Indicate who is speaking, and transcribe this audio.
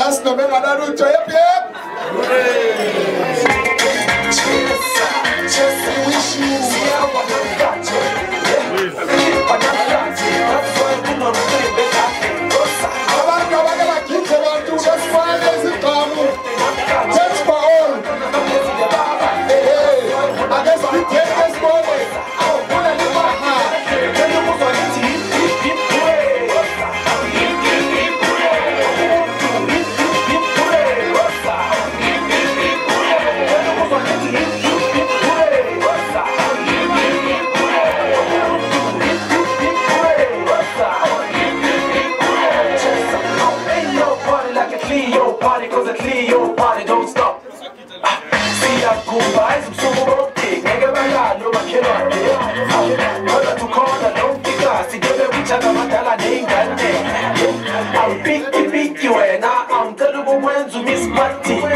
Speaker 1: Last November, I don't know. Yep. Just wish you.
Speaker 2: Party, cause a Cleo party don't stop. See ya goodbyes, I'm so romantic. Nigga, my lad, no, I cannot get. Mother to corner, don't kick us. See, give me which other Mandela name that day. I'm picky, and I'm terrible when to miss party.